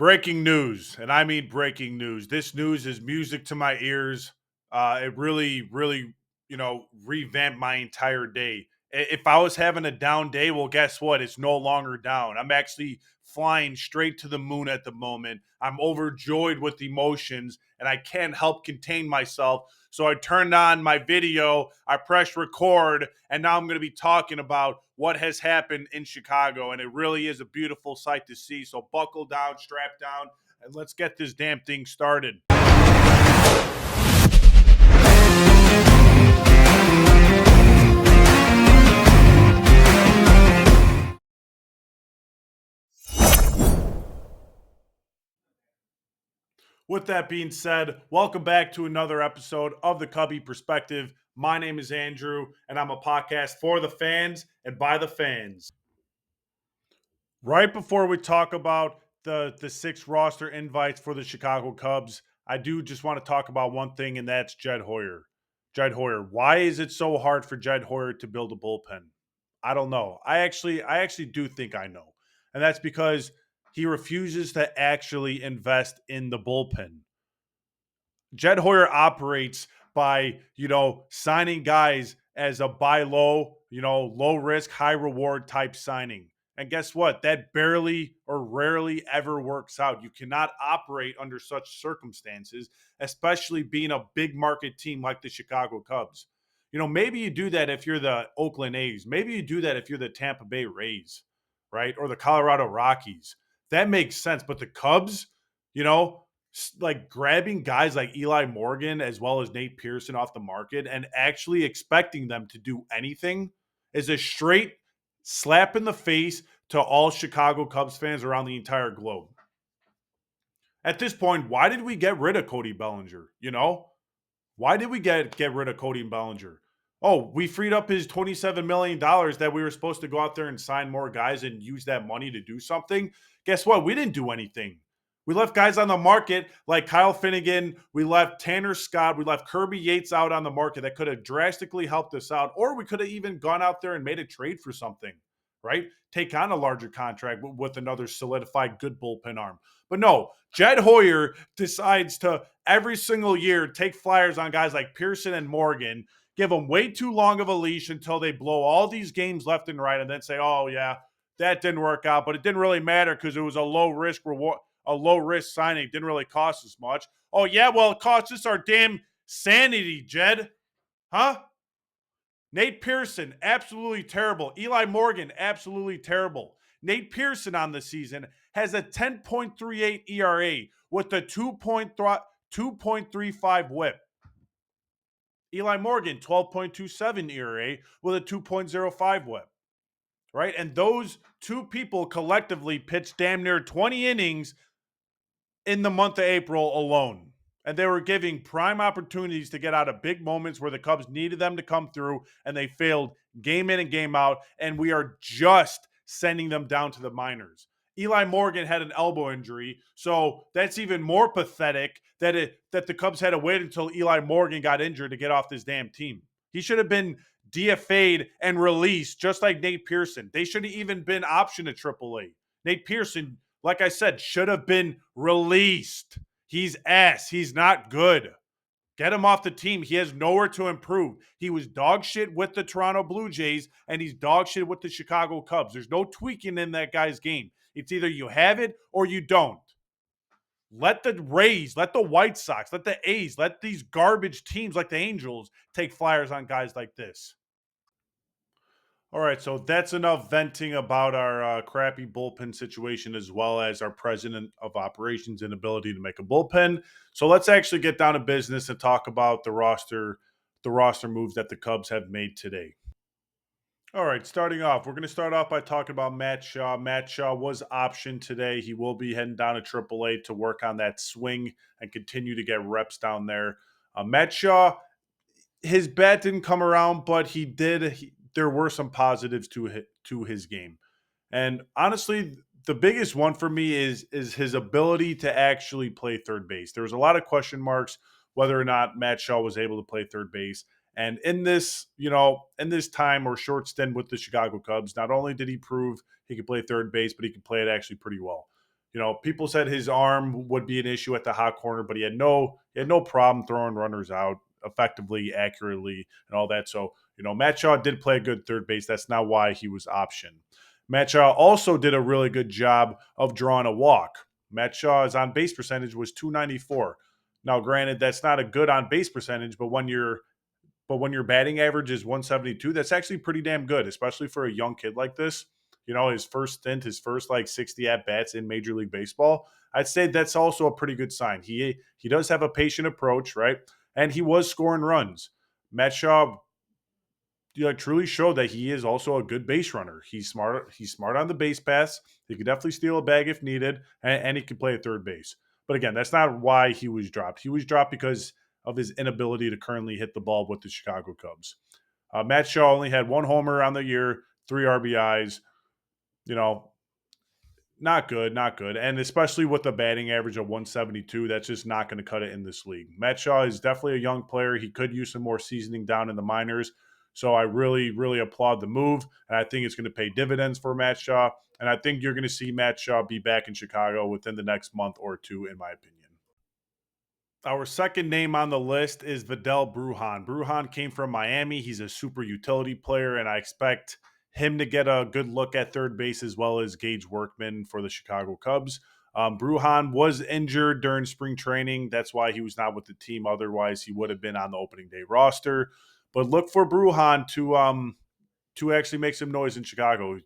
Breaking news, and I mean breaking news. This news is music to my ears. It really, revamped my entire day. If I was having a down day, well, guess what? It's no longer down. I'm actually flying straight to the moon at the moment. I'm overjoyed with emotions, and I can't help contain myself. So I turned on my video, I pressed record, and now I'm going to be talking about what has happened in Chicago. And it really is a beautiful sight to see. So buckle down, strap down, and let's get this damn thing started. With that being said, welcome back to another episode of the Cubby Perspective. My name is Andrew, and I'm a podcast for the fans and by the fans. Right before we talk about the six roster invites for the Chicago Cubs, I do just want to talk about one thing, and that's Jed Hoyer. Jed Hoyer. Why is it so hard for Jed Hoyer to build a bullpen? I don't know. I actually do think I know. And that's because he refuses to actually invest in the bullpen. Jed Hoyer operates by, signing guys as a buy low, low risk, high reward type signing. And guess what? That barely or rarely ever works out. You cannot operate under such circumstances, especially being a big market team like the Chicago Cubs. Maybe you do that if you're the Oakland A's. Maybe you do that if you're the Tampa Bay Rays, right? Or the Colorado Rockies. That makes sense. But the Cubs, you know, like grabbing guys like Eli Morgan as well as Nate Pearson off the market and actually expecting them to do anything is a straight slap in the face to all Chicago Cubs fans around the entire globe. At this point, why did we get rid of Cody Bellinger? Why did we get rid of Cody Bellinger? Oh, we freed up his $27 million that we were supposed to go out there and sign more guys and use that money to do something. Guess what? We didn't do anything. We left guys on the market like Kyle Finnegan. We left Tanner Scott. We left Kirby Yates out on the market that could have drastically helped us out. Or we could have even gone out there and made a trade for something, right? Take on a larger contract with another solidified good bullpen arm. But no, Jed Hoyer decides to every single year take flyers on guys like Pearson and Morgan, give them way too long of a leash until they blow all these games left and right, and then say, "Oh yeah, that didn't work out, but it didn't really matter because it was a low risk reward, a low risk signing. It didn't really cost us much." Oh yeah, well it cost us our damn sanity, Jed, huh? Nate Pearson, absolutely terrible. Eli Morgan, absolutely terrible. Nate Pearson on the season has a 10.38 ERA with a 2.35 whip. Eli Morgan, 12.27 ERA with a 2.05 whip. Right? And those two people collectively pitched damn near 20 innings in the month of April alone. And they were giving prime opportunities to get out of big moments where the Cubs needed them to come through, and they failed game in and game out. And we are just sending them down to the minors. Eli Morgan had an elbow injury, so that's even more pathetic that the Cubs had to wait until Eli Morgan got injured to get off this damn team. He should have been DFA'd and released, just like Nate Pearson. They should have even been optioned to AAA. Nate Pearson, like I said, should have been released. He's ass. He's not good. Get him off the team. He has nowhere to improve. He was dog shit with the Toronto Blue Jays, and he's dog shit with the Chicago Cubs. There's no tweaking in that guy's game. It's either you have it or you don't. Let the Rays, let the White Sox, let the A's, let these garbage teams like the Angels take flyers on guys like this. All right, so that's enough venting about our crappy bullpen situation as well as our president of operations inability to make a bullpen. So let's actually get down to business and talk about the roster moves that the Cubs have made today. All right, starting off, we're going to start off by talking about Matt Shaw. Matt Shaw was optioned today. He will be heading down to AAA to work on that swing and continue to get reps down there. Matt Shaw, his bat didn't come around, but he did. There were some positives to his game, and honestly, the biggest one for me is his ability to actually play third base. There was a lot of question marks whether or not Matt Shaw was able to play third base. And in this, in this time or short stint with the Chicago Cubs, not only did he prove he could play third base, but he could play it actually pretty well. People said his arm would be an issue at the hot corner, but he had no problem throwing runners out effectively, accurately, and all that. So, Matt Shaw did play a good third base. That's not why he was optioned. Matt Shaw also did a really good job of drawing a walk. Matt Shaw's on base percentage was 294. Now, granted, that's not a good on base percentage, but when your batting average is 172, that's actually pretty damn good, especially for a young kid like this. His first stint, his first like 60 at bats in Major League Baseball. I'd say that's also a pretty good sign. He does have a patient approach, right? And he was scoring runs. Matt Shaw truly showed that he is also a good base runner. He's smart. He's smart on the base paths. He could definitely steal a bag if needed, and he can play at third base. But again, that's not why he was dropped. He was dropped because of his inability to currently hit the ball with the Chicago Cubs. Matt Shaw only had one homer on the year, 3 RBIs. You know, not good, not good. And especially with the batting average of 172, that's just not going to cut it in this league. Matt Shaw is definitely a young player. He could use some more seasoning down in the minors. So I really, really applaud the move. And I think it's going to pay dividends for Matt Shaw. And I think you're going to see Matt Shaw be back in Chicago within the next month or two, in my opinion. Our second name on the list is Vidal Brujan. Brujan came from Miami. He's a super utility player, and I expect him to get a good look at third base as well as Gage Workman for the Chicago Cubs. Brujan was injured during spring training. That's why he was not with the team. Otherwise, he would have been on the opening day roster. But look for Brujan to actually make some noise in Chicago.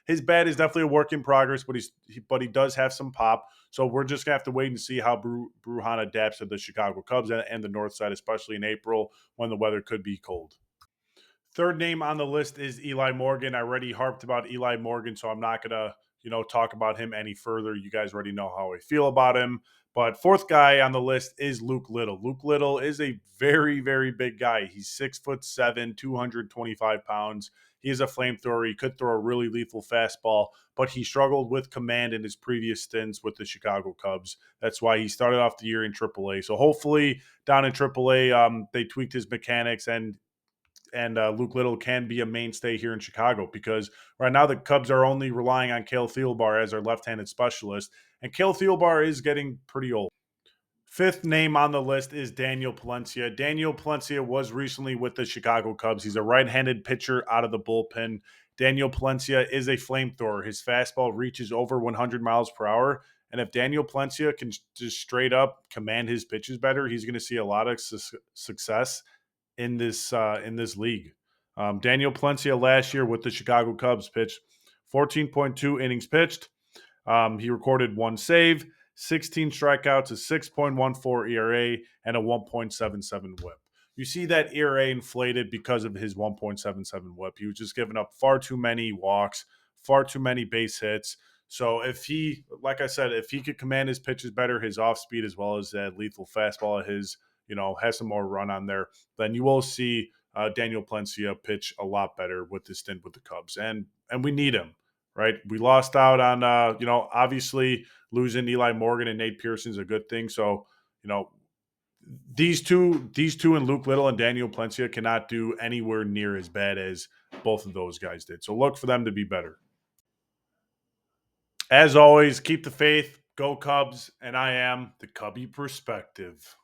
His bat is definitely a work in progress, but he does have some pop. So we're just gonna have to wait and see how Brujan adapts to the Chicago Cubs and the North Side, especially in April when the weather could be cold. Third name on the list is Eli Morgan. I already harped about Eli Morgan, so I'm not gonna, talk about him any further. You guys already know how I feel about him. But fourth guy on the list is Luke Little. Luke Little is a very, very big guy. He's 6'7", 225 pounds. He is a flamethrower. He could throw a really lethal fastball, but he struggled with command in his previous stints with the Chicago Cubs. That's why he started off the year in AAA. So hopefully down in AAA, they tweaked his mechanics and Luke Little can be a mainstay here in Chicago because right now the Cubs are only relying on Cale Thielbar as their left-handed specialist, and Cale Thielbar is getting pretty old. Fifth name on the list is Daniel Palencia. Daniel Palencia was recently with the Chicago Cubs. He's a right-handed pitcher out of the bullpen. Daniel Palencia is a flamethrower. His fastball reaches over 100 miles per hour. And if Daniel Palencia can just straight up command his pitches better, he's going to see a lot of success in this league. Daniel Palencia last year with the Chicago Cubs pitched 14.2 innings pitched. He recorded one save, 16 strikeouts, a 6.14 ERA, and a 1.77 WHIP. You see that ERA inflated because of his 1.77 WHIP. He was just giving up far too many walks, far too many base hits. So like I said, if he could command his pitches better, his off speed as well as that lethal fastball of his, has some more run on there, then you will see Daniel Palencia pitch a lot better with this stint with the Cubs, and we need him, right? We lost out on, obviously losing Eli Morgan and Nate Pearson is a good thing. So, these two and Luke Little and Daniel Palencia cannot do anywhere near as bad as both of those guys did. So look for them to be better. As always, keep the faith, go Cubs, and I am the Cubby Perspective.